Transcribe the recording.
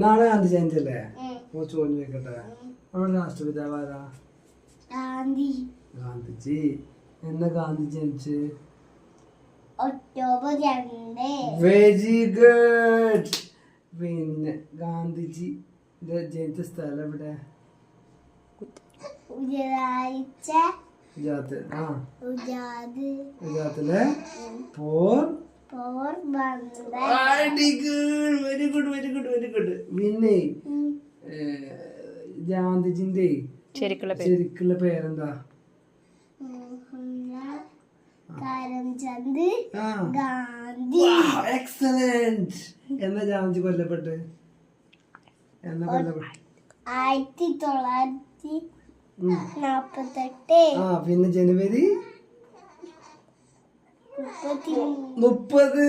നാളെ ഗാന്ധി ജയന്തി അല്ലേ? ചോദ്യം ചോദിക്കട്ടെ. നമ്മുടെ രാഷ്ട്രപിതാവ് ആരാ? ഗാന്ധിജി. എന്നാ ഗാന്ധി ജനിച്ച്? ഒക്ടോബർ 2. Very good. പിന്നെ ഗാന്ധിജി ജനിച്ച സ്ഥലം എവിടെ? ഗുജറാത്തിലെ very good very good very good. പിന്നെ ഗാന്ധിജിന്റെ ശരിക്കുള്ള പേരെന്താ? കരംചന്ദ് ഗാന്ധി. എക്സലന്റ്. എന്നാ ഗാന്ധി കൊല്ലപ്പെട്ട്? 1948. പിന്നെ ജനുവരി 30.